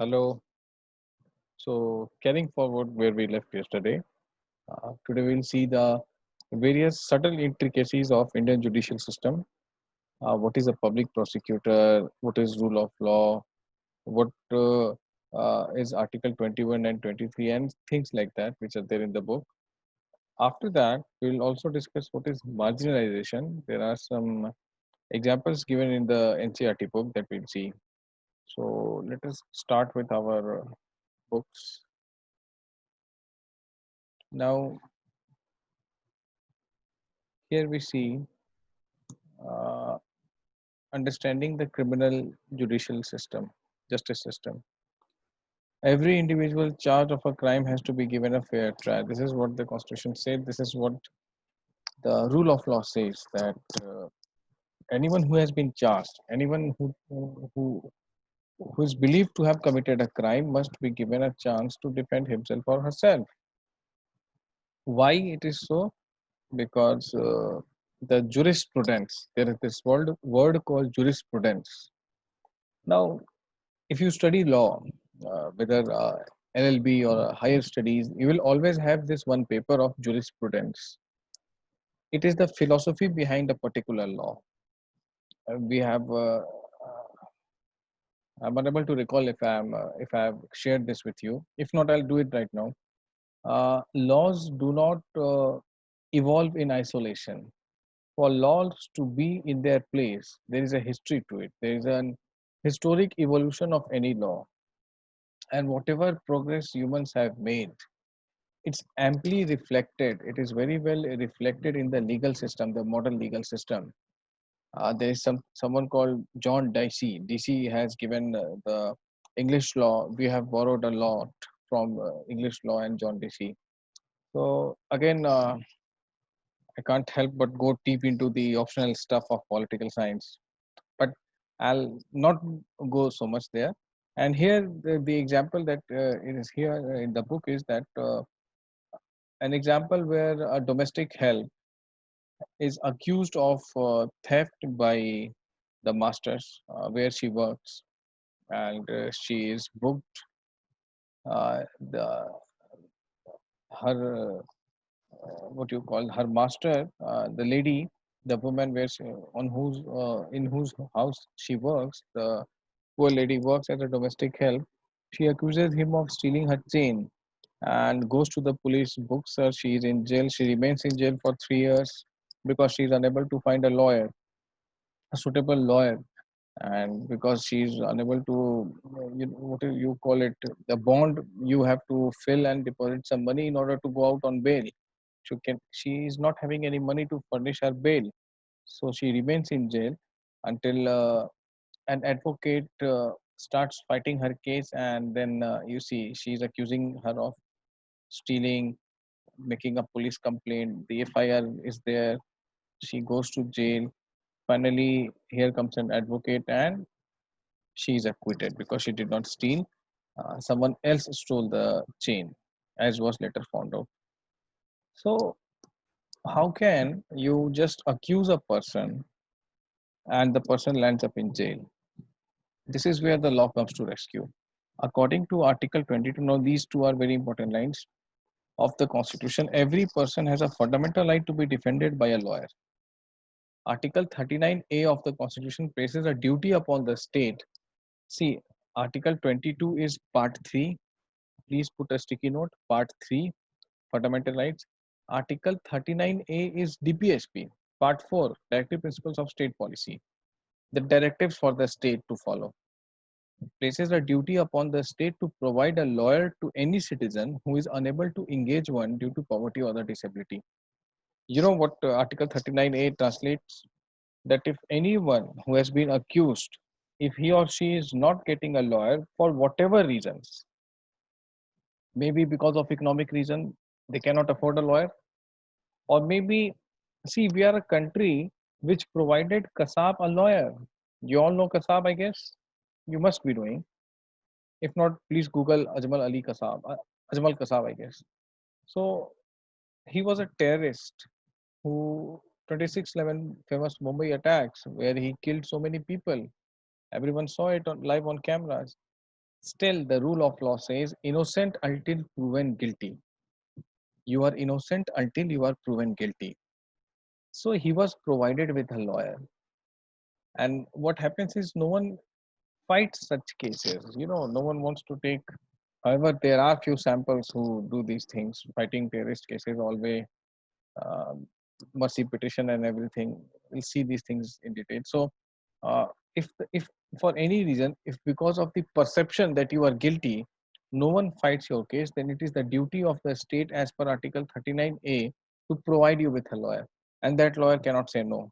Hello. So, carrying forward where we left yesterday, today we'll see the various subtle intricacies of Indian judicial system. What is a public prosecutor? What is rule of law? What is Article 21 and 23, and things like that, which are there in the book. After that, we'll also discuss what is marginalization. There are some examples given in the NCRT book that we'll see. So, let us start with our books. Now, here we see uh, understanding the criminal judicial system, justice system. Every individual charged of a crime has to be given a fair trial. This is what the Constitution said. This is what the rule of law says that anyone who has been charged, anyone who is believed to have committed a crime, must be given a chance to defend himself or herself. Why it is so? Because the jurisprudence, there is this word called jurisprudence. Now, if you study law, whether LLB or higher studies, you will always have this one paper of jurisprudence. It is the philosophy behind a particular law. We have. I'm unable to recall if I have shared this with you. If not, I'll do it right now. Laws do not evolve in isolation. For laws to be in their place, there is a history to it. There is an historic evolution of any law, and whatever progress humans have made, it's amply reflected. It is very well reflected in the legal system, the modern legal system. There is someone called John Dicey. Dicey has given the English law. We have borrowed a lot from English law and John Dicey. So again, I can't help but go deep into the optional stuff of political science, but I'll not go so much there. And here, the example that it is here in the book is that an example where a domestic help is accused of theft by the masters where she works, and she is booked. The her what you call her master, the lady, the woman where she, on whose in whose house she works, the poor lady works as a domestic help. She accuses him of stealing her chain and goes to the police, books her. She is in jail. She remains in jail for 3 years because she is unable to find a lawyer, a suitable lawyer, and because she is unable to, what do you call it, the bond you have to fill and deposit some money in order to go out on bail. She is not having any money to furnish her bail, so she remains in jail until an advocate starts fighting her case, and then you see she's accusing her of stealing, making a police complaint. The FIR is there. She goes to jail. Finally, here comes an advocate, and she is acquitted because she did not steal. Someone else stole the chain, as was later found out. So, how can you just accuse a person and the person lands up in jail? This is where the law comes to rescue. According to Article 22, now these two are very important lines of the Constitution. Every person has a fundamental right to be defended by a lawyer. Article 39A of the Constitution places a duty upon the state. See, Article 22 is Part 3. Please put a sticky note. Part 3, Fundamental Rights. Article 39A is DPSP. Part 4, Directive Principles of State Policy. The directives for the state to follow. Places a duty upon the state to provide a lawyer to any citizen who is unable to engage one due to poverty or other disability. You know what Article 39A translates? That if anyone who has been accused, if he or she is not getting a lawyer for whatever reasons, maybe because of economic reason, they cannot afford a lawyer, or maybe, see, we are a country which provided Kasab a lawyer. You all know Kasab, I guess. You must be doing. If not, please Google Ajmal Ali Kasab, Ajmal Kasab, I guess. So he was a terrorist who 26/11 famous Mumbai attacks where he killed so many people. Everyone saw it live on cameras. Still, the rule of law says innocent until proven guilty. You are innocent until you are proven guilty. So he was provided with a lawyer. And what happens is no one fights such cases. No one wants to take. However, there are few samples who do these things, fighting terrorist cases always, um, mercy petition and everything. We'll see these things in detail. So, uh, if for any reason, if because of the perception that you are guilty, no one fights your case, then it is the duty of the state, as per Article 39A, to provide you with a lawyer, and that lawyer cannot say no.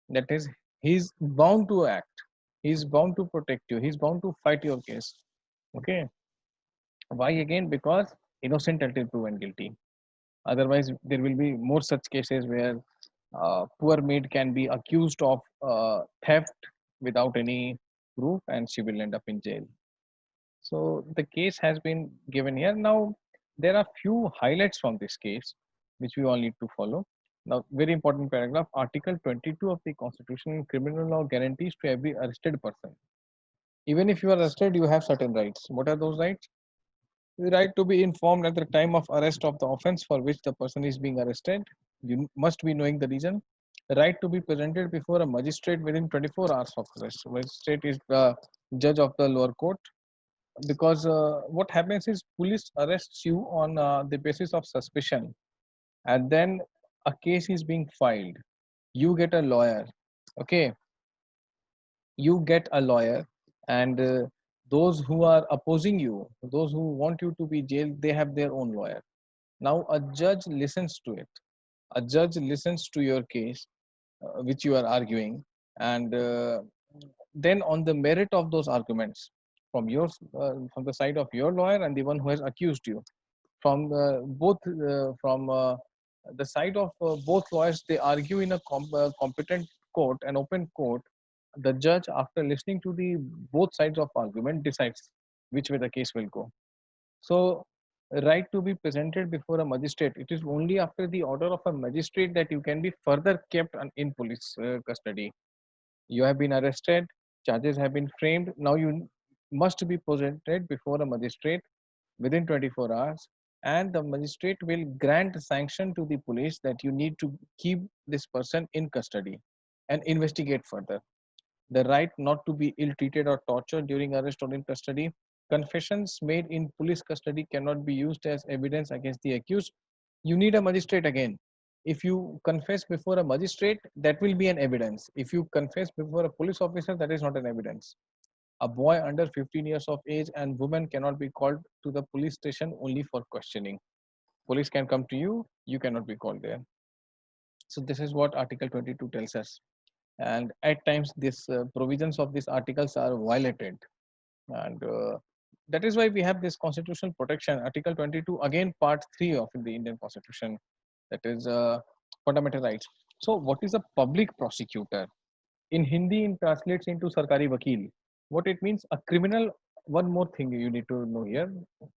That is, he's bound to act. He's bound to protect you. He's bound to fight your case. Okay. Why again? Because innocent until proven guilty. Otherwise, there will be more such cases where poor maid can be accused of theft without any proof, and she will end up in jail. So the case has been given here. Now, there are few highlights from this case which we all need to follow. Now, very important paragraph, Article 22 of the Constitution in criminal law guarantees to every arrested person. Even if you are arrested, you have certain rights. What are those rights? The right to be informed at the time of arrest of the offense for which the person is being arrested. You must be knowing the reason. The right to be presented before a magistrate within 24 hours of arrest. Magistrate is the judge of the lower court, because what happens is police arrests you on the basis of suspicion, and then a case is being filed. You get a lawyer. Okay, you get a lawyer, and those who are opposing you, those who want you to be jailed, they have their own lawyer. Now a judge listens to it. A judge listens to your case, which you are arguing, and then on the merit of those arguments, from the side of your lawyer and the one who has accused you, from both from the side of both lawyers, they argue in a competent court, an open court. The judge, after listening to the both sides of argument, decides which way the case will go. So, right to be presented before a magistrate, it is only after the order of a magistrate that you can be further kept in police custody. You have been arrested, charges have been framed. Now you must be presented before a magistrate within 24 hours, and the magistrate will grant sanction to the police that you need to keep this person in custody and investigate further. The right not to be ill treated or tortured during arrest or in custody. Confessions made in police custody cannot be used as evidence against the accused. You need a magistrate again. If you confess before a magistrate, that will be an evidence. If you confess before a police officer, that is not an evidence. A boy under 15 years of age and woman cannot be called to the police station only for questioning. Police can come to you, you cannot be called there. So this is what Article 22 tells us. And at times, these provisions of these articles are violated, and that is why we have this constitutional protection. Article 22, again, Part 3 of the Indian Constitution, that is fundamental rights. So, what is a public prosecutor? In Hindi, it translates into Sarkari Vakil. What it means, a criminal. One more thing you need to know here.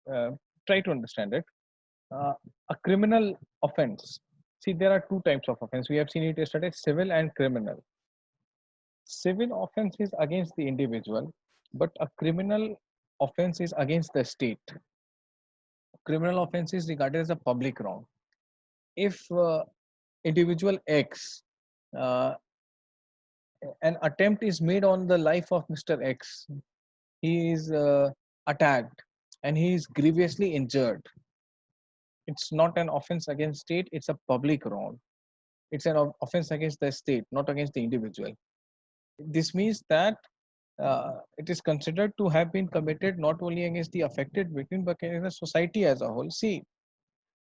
Uh, Try to understand it. Uh, a criminal offense. See, there are two types of offense. We have seen it yesterday: civil and criminal. Civil offense is against the individual, but a criminal offense is against the state. Criminal offense is regarded as a public wrong. If individual X, uh, an attempt is made on the life of Mr. X, he is attacked and he is grievously injured. It's not an offense against state, it's a public wrong. It's an offense against the state, not against the individual. This means that it is considered to have been committed not only against the affected victim but against the society as a whole. See,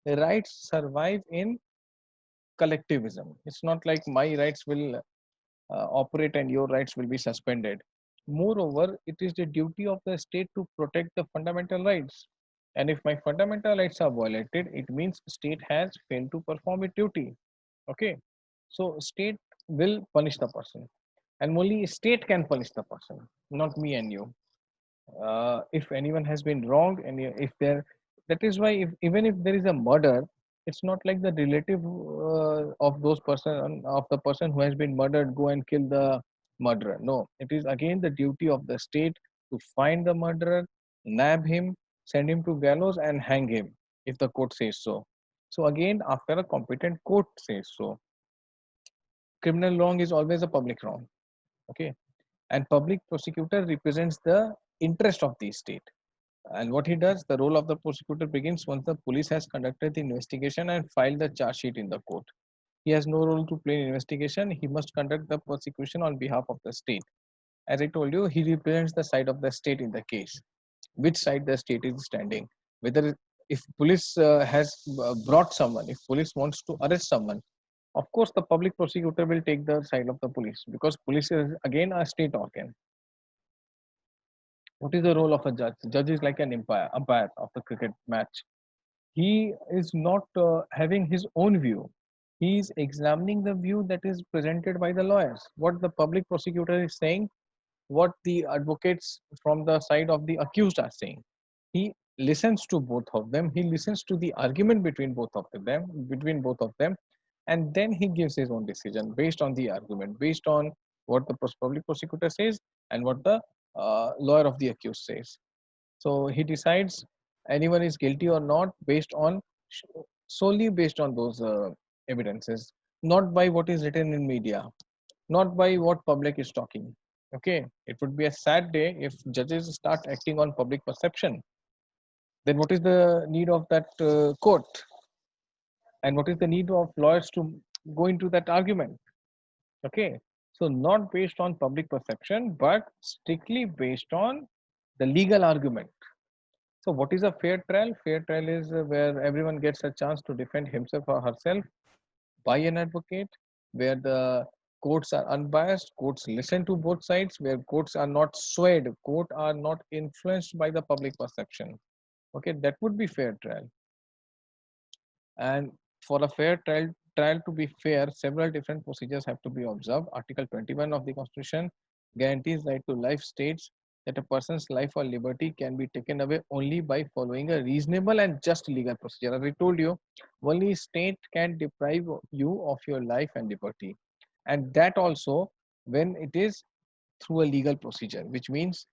the rights survive in collectivism. It's not like my rights will operate and your rights will be suspended. Moreover, it is the duty of the state to protect the fundamental rights. And if my fundamental rights are violated, it means state has failed to perform its duty. Okay, so state will punish the person, and only state can punish the person, not me and you. If anyone has been wronged, and if there, that is why, if even if there is a murder, it's not like the relative of those person, of the person who has been murdered, go and kill the murderer. No, it is again the duty of the state to find the murderer nab him, send him to gallows, and hang him if the court says so. So again, after a competent court says so, criminal wrong is always a public wrong. Okay, and public prosecutor represents the interest of the state. And what he does, the role of the prosecutor begins once the police has conducted the investigation and filed the charge sheet in the court. He has no role to play in investigation. He must conduct the prosecution on behalf of the state. As I told you, he represents the side of the state in the case, which side the state is standing. Whether if police has brought someone, if police wants to arrest someone, of course the public prosecutor will take the side of the police because police is again a state organ. What is the role of a judge? Judge is like an umpire of the cricket match. He is not having his own view. He is examining the view that is presented by the lawyers. What the public prosecutor is saying, what the advocates from the side of the accused are saying. He listens to both of them. He listens to the argument both of them, and then he gives his own decision based on the argument, based on what the public prosecutor says and what the lawyer of the accused says. So he decides anyone is guilty or not based on solely based on those evidences, not by what is written in media, not by what public is talking. Okay, it would be a sad day if judges start acting on public perception. Then what is the need of that court, and what is the need of lawyers to go into that argument? Okay, so not based on public perception, but strictly based on the legal argument. So, what is a fair trial? Fair trial is where everyone gets a chance to defend himself or herself by an advocate, where the courts are unbiased, courts listen to both sides, where courts are not swayed, courts are not influenced by the public perception. Okay, that would be fair trial. And for a fair trial to be fair, several different procedures have to be observed. Article 21 of the Constitution guarantees right to life, states that a person's life or liberty can be taken away only by following a reasonable and just legal procedure. As I told you, only state can deprive you of your life and liberty. And that also when it is through a legal procedure, which means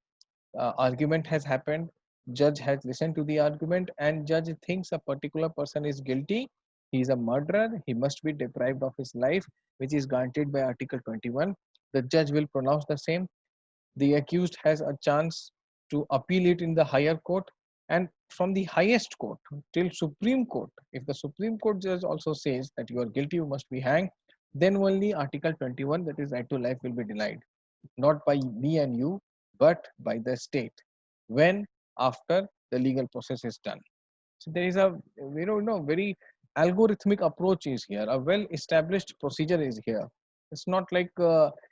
argument has happened, judge has listened to the argument, and judge thinks a particular person is guilty, he is a murderer, he must be deprived of his life, which is granted by article 21. The judge will pronounce the same. The accused has a chance to appeal it in the higher court, and from the highest court till supreme court, if the supreme court judge also says that you are guilty, you must be hanged, then only article 21, that is right to life, will be denied, not by me and you, but by the state, when after the legal process is done. So there is a very algorithmic approach is here. A well established procedure is here. It's not like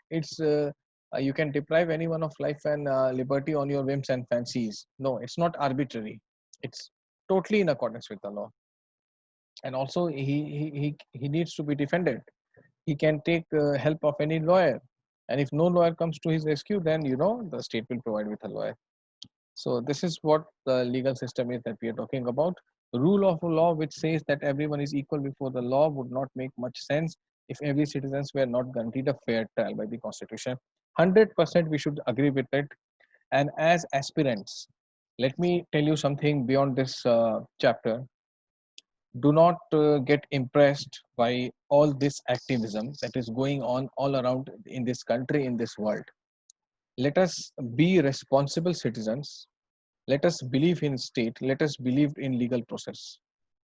it's you can deprive anyone of life and liberty on your whims and fancies. No, it's not arbitrary. It's totally in accordance with the law. And also he needs to be defended. He can take help of any lawyer, and if no lawyer comes to his rescue, then the state will provide with a lawyer. So this is what the legal system is that we are talking about. Rule of law, which says that everyone is equal before the law, would not make much sense if every citizens were not guaranteed a fair trial by the constitution. 100% we should agree with it. And as aspirants, let me tell you something beyond this chapter. Do not get impressed by all this activism that is going on all around in this country, in this world. Let us be responsible citizens. Let us believe in state. Let us believe in legal process.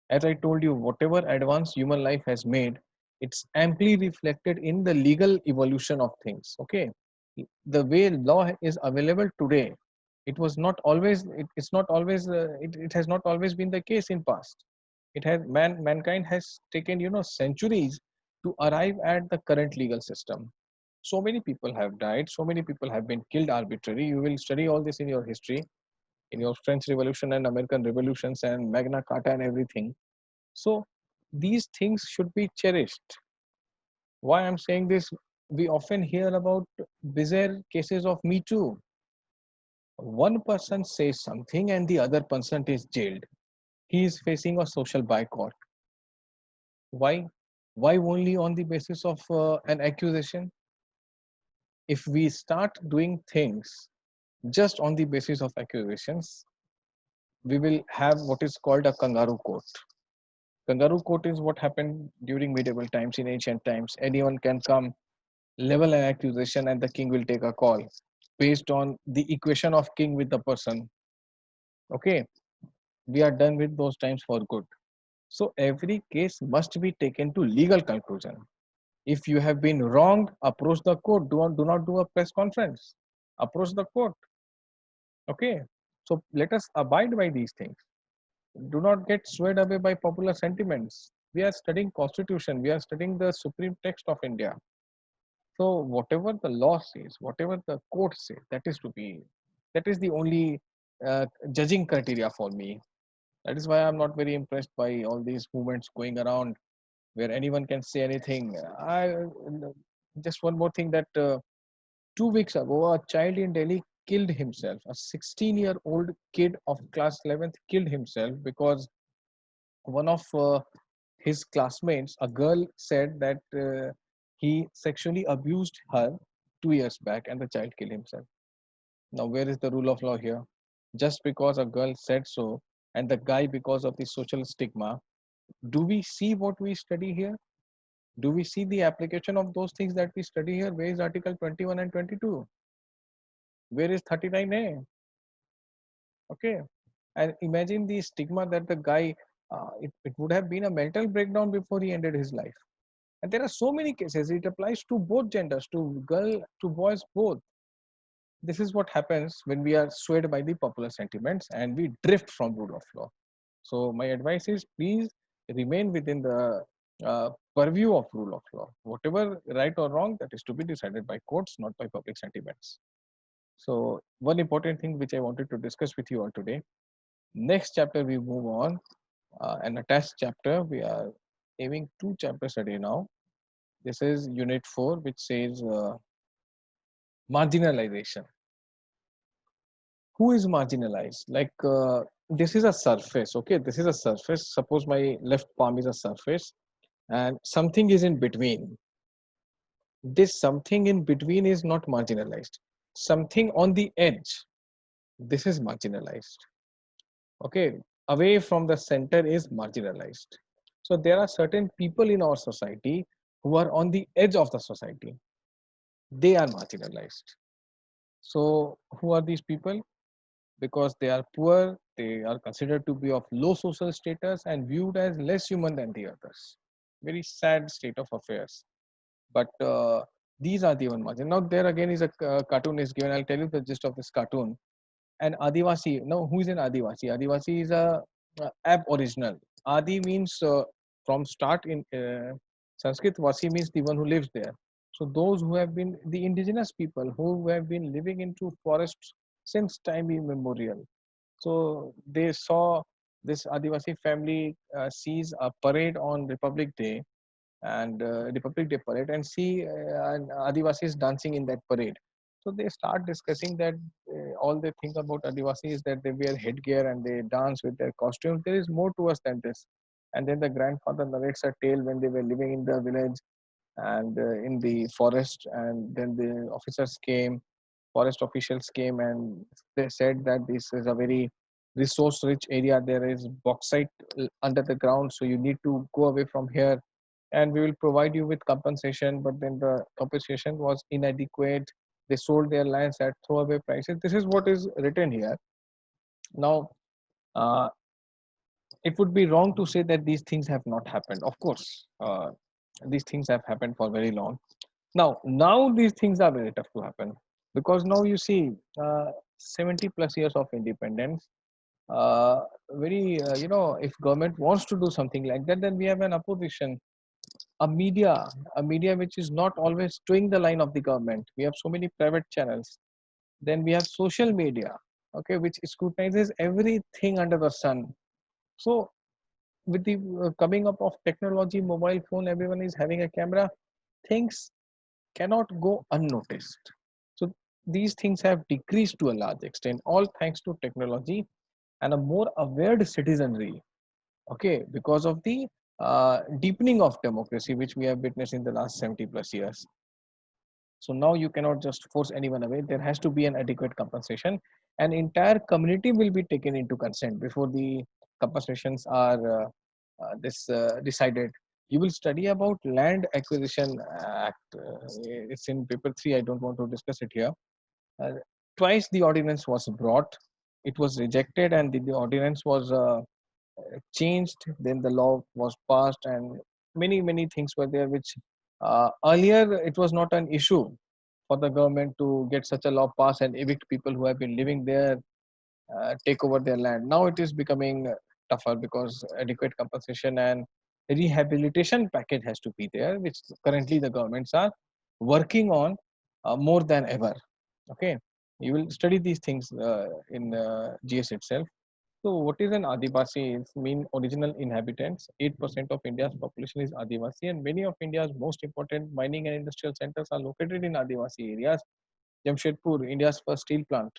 As I told you, whatever advance human life has made, it's amply reflected in the legal evolution of things. Okay, the way law is available today, it was not always. It's not always. It has not always been the case in past. It has mankind has taken centuries to arrive at the current legal system. So many people have died. So many people have been killed arbitrarily. You will study all this in your history, in your French Revolution and American revolutions and Magna Carta and everything. So these things should be cherished. Why I'm saying this? We often hear about bizarre cases of Me Too. One person says something and the other person is jailed. He is facing a social boycott. Why? Why only on the basis of an accusation? If we start doing things just on the basis of accusations, we will have what is called a kangaroo court. Kangaroo court is what happened during medieval times, in ancient times. Anyone can come, level an accusation, and the king will take a call based on the equation of king with the person. Okay, we are done with those times for good. So every case must be taken to legal conclusion. If you have been wronged, approach the court. Do not do a press conference. Approach the court. Okay. So let us abide by these things. Do not get swayed away by popular sentiments. We are studying constitution. We are studying the supreme text of India. So whatever the law says, whatever the court says, that is the only judging criteria for me. That is why I'm not very impressed by all these movements going around where anyone can say anything. I just one more thing that 2 weeks ago, a child in Delhi killed himself. A 16-year-old kid of class 11th killed himself because one of his classmates, a girl, said that he sexually abused her 2 years back, and the child killed himself. Now, where is the rule of law here? Just because a girl said so, and the guy because of the social stigma, do we see what we study here? Do we see the application of those things that we study here? Where is Article 21 and 22? Where is 39A? Okay. And imagine the stigma that the guy, it would have been a mental breakdown before he ended his life. And there are so many cases. It applies to both genders, to girl, to boys, both. This is what happens when we are swayed by the popular sentiments and we drift from rule of law. So my advice is please remain within the purview of rule of law. Whatever right or wrong, that is to be decided by courts, not by public sentiments. So one important thing which I wanted to discuss with you all today. Next chapter we move on, an attached chapter. We are aiming 2 chapters a day now. This is unit 4, which says marginalization. Who is marginalized? Like this is a surface. Okay, this is a surface. Suppose my left palm is a surface and something is in between. This something in between is not marginalized. Something on the edge, this is marginalized. Okay, away from the center is marginalized. So there are certain people in our society who are on the edge of the society. They are marginalized. So who are these people? Because they are poor, they are considered to be of low social status and viewed as less human than the others. Very sad state of affairs. But these are the one margin. Now there again is a cartoon is given. I'll tell you the gist of this cartoon. An Adivasi. Now who is an Adivasi? Adivasi is a ab original. Adi means from start in Sanskrit. Vasi means the one who lives there. So those who have been the indigenous people who have been living into forests since time immemorial. So they saw this Adivasi family sees a parade on Republic Day and Republic Day parade and see Adivasis dancing in that parade. So they start discussing that all they think about Adivasi is that they wear headgear and they dance with their costumes. There is more to us than this. And then the grandfather narrates a tale when they were living in the village and in the forest, and then the officers came, forest officials came, and they said that this is a very resource rich area. There is bauxite under the ground, so you need to go away from here and we will provide you with compensation. But then the compensation was inadequate. They sold their lands at throwaway prices. This is what is written here. Now uh, it would be wrong to say that these things have not happened. Of course these things have happened for very long. Now these things are very tough to happen because now you see 70 plus years of independence. Very if government wants to do something like that, then we have an opposition, a media, a media which is not always doing the line of the government. We have so many private channels. Then we have social media, okay, which scrutinizes everything under the sun. So with the coming up of technology, mobile phone, everyone is having a camera. Things cannot go unnoticed. So these things have decreased to a large extent, all thanks to technology and a more aware citizenry. Okay, because of the deepening of democracy which we have witnessed in the last 70 plus years. So now you cannot just force anyone away. There has to be an adequate compensation. An entire community will be taken into consent before the compensations are decided. You will study about Land Acquisition Act. It's in paper 3. I don't want to discuss it here. uh, Twice the ordinance was brought, it was rejected, and the ordinance was changed. Then the law was passed, and many things were there which earlier it was not an issue for the government to get such a law passed and evict people who have been living there, take over their land. Now it is becoming tougher because adequate compensation and rehabilitation package has to be there, which currently the governments are working on more than ever. Okay, you will study these things in GS itself. So, what is an Adivasi? It mean original inhabitants. 8% of India's population is Adivasi, and many of India's most important mining and industrial centers are located in Adivasi areas. Jamshedpur, India's first steel plant,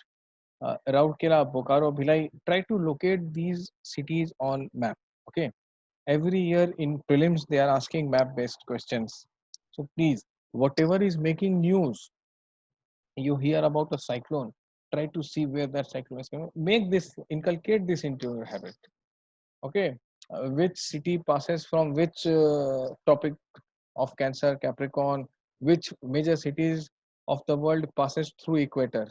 Rourkela, Bokaro, Bhilai. Try to locate these cities on map. Okay, every year in prelims they are asking map-based questions. So please, whatever is making news, you hear about a cyclone, try to see where that cyclone is coming. Make this, inculcate this into your habit. Okay, which city passes from which topic of Cancer, Capricorn, which major cities of the world passes through equator.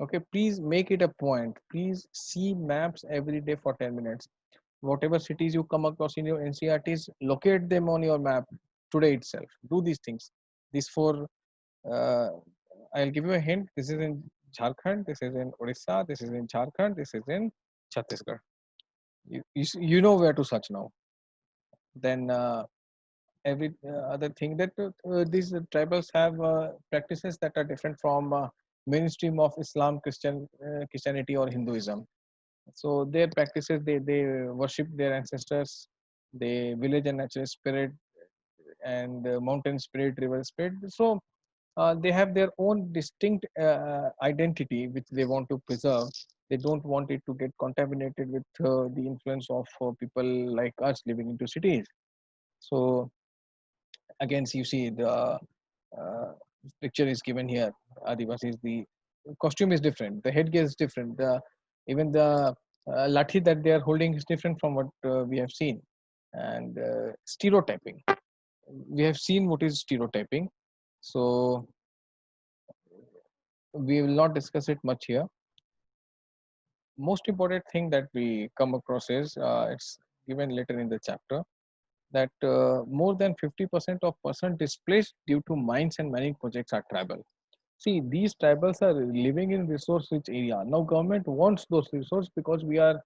Okay, please make it a point. Please see maps every day for 10 minutes. Whatever cities you come across in your NCRTs, locate them on your map today itself. Do these things. These four, uh, I'll give you a hint. This is in Jharkhand, this is in Odisha, this is in Jharkhand, this is in Chhattisgarh. You know where to search now. Then every other thing that these tribals have practices that are different from mainstream of Islam, Christianity, or Hinduism. So their practices, they worship their ancestors, they village and natural spirit, and mountain spirit, river spirit. So they have their own distinct identity which they want to preserve. They don't want it to get contaminated with the influence of people like us living into cities. So again, you see the uh, picture is given here. Adivasis, the costume is different, the headgear is different, the even the lathi that they are holding is different from what we have seen. And stereotyping, we have seen what is stereotyping. So we will not discuss it much here. Most important thing that we come across is it's given later in the chapter that more than 50% of person displaced due to mines and mining projects are tribal. See, these tribals are living in resource rich area. Now government wants those resources because we are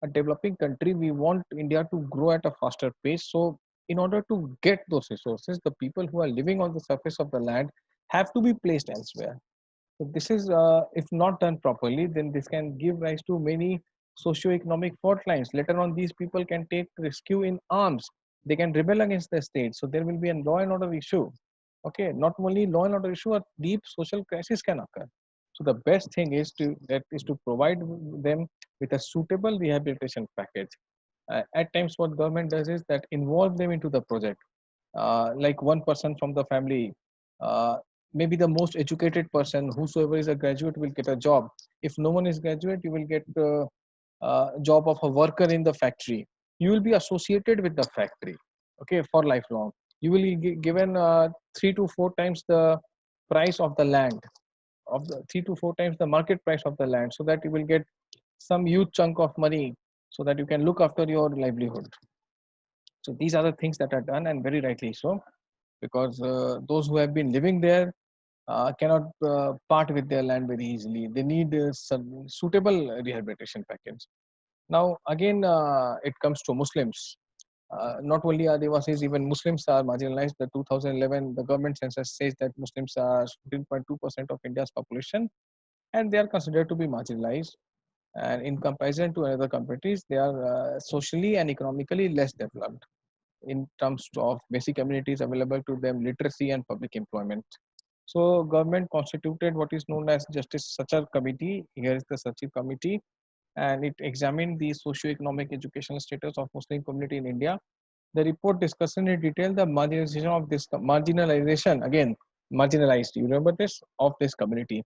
a developing country. We want India to grow at a faster pace. So in order to get those resources, the people who are living on the surface of the land have to be placed elsewhere. So this is, if not done properly, then this can give rise to many socio-economic fault lines. Later on, these people can take rescue in arms. They can rebel against the state. So there will be a law and order issue. Okay, not only law and order issue, a deep social crisis can occur. So the best thing is to provide them with a suitable rehabilitation package. At times, what government does is that involve them into the project. Like one person from the family, uh, maybe the most educated person, whosoever is a graduate, will get a job. If no one is graduate, you will get job of a worker in the factory. You will be associated with the factory, okay, for lifelong. You will be given 3 to 4 times the price of the land, of the 3 to 4 times the market price of the land, so that you will get some huge chunk of money, so that you can look after your livelihood. So these are the things that are done, and very rightly so, because those who have been living there cannot part with their land very easily. They need some suitable rehabilitation package. Now, again, it comes to Muslims. Not only Adivasis, even Muslims are marginalized. The 2011, the government census says that Muslims are 14.2% of India's population, and they are considered to be marginalized. And in comparison to other countries, they are socially and economically less developed in terms of basic amenities available to them, literacy and public employment. So government constituted what is known as Justice Sachar Committee. Here is the Sachar Committee, and it examined the socio-economic educational status of Muslim community in India. The report discusses in detail the marginalization of this marginalization. Again, marginalized. You remember this of this community.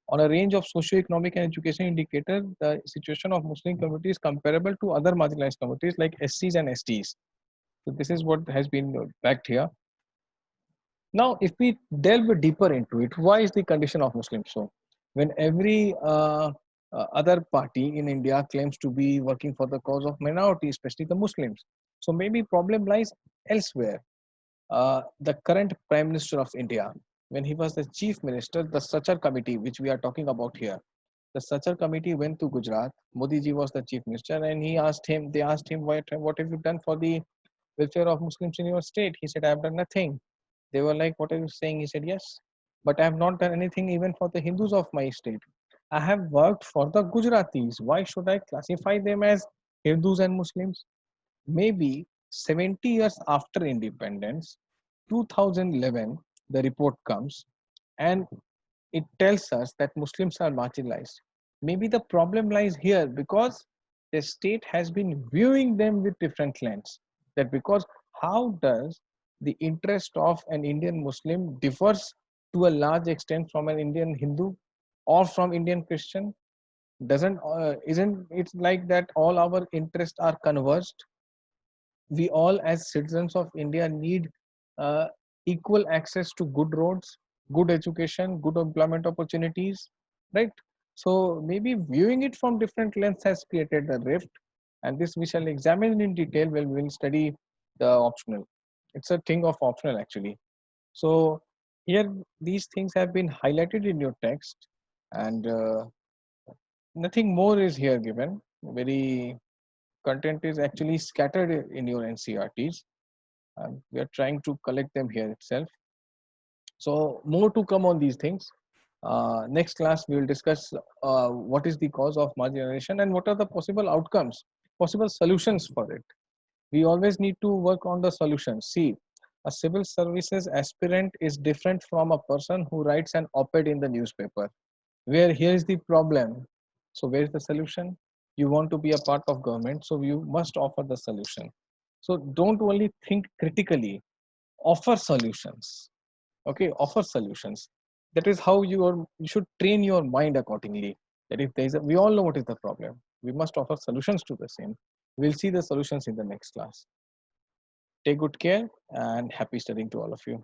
On a range of socio-economic and education indicators, the situation of Muslim community is comparable to other marginalized communities like SCs and STs. So this is what has been backed here. Now, if we delve deeper into it, why is the condition of Muslims so? When every other party in India claims to be working for the cause of minority, especially the Muslims, so maybe problem lies elsewhere. The current Prime Minister of India, when he was the Chief Minister, the Sachar Committee, which we are talking about here, the Sachar Committee went to Gujarat. Modi ji was the Chief Minister, and they asked him, what have you done for the welfare of Muslims in your state? He said, I have done nothing. They were like, what are you saying? He said, yes, but I have not done anything even for the Hindus of my state. I have worked for the Gujaratis. Why should I classify them as Hindus and Muslims? Maybe 70 years after independence, 2011, the report comes and it tells us that Muslims are marginalized. Maybe the problem lies here because the state has been viewing them with different lens. That because how does the interest of an Indian Muslim differs to a large extent from an Indian Hindu or from Indian Christian? Doesn't isn't it like that all our interests are converged? We all as citizens of India need uh, equal access to good roads, good education, good employment opportunities, right? So maybe viewing it from different lens has created a rift, and this we shall examine in detail when we will study the optional. It's a thing of optional actually. So here these things have been highlighted in your text, and nothing more is here given. Very content is actually scattered in your NCRTs, and we are trying to collect them here itself. So more to come on these things. Next class we will discuss what is the cause of marginalization and what are the possible outcomes, possible solutions for it. We always need to work on the solutions. See, a civil services aspirant is different from a person who writes an op-ed in the newspaper, where here is the problem. So where is the solution? You want to be a part of government, so you must offer the solution. So don't only think critically, offer solutions. Okay, offer solutions. That is how you should train your mind accordingly. That if there is we all know what is the problem, we must offer solutions to the same. We'll see the solutions in the next class. Take good care and happy studying to all of you.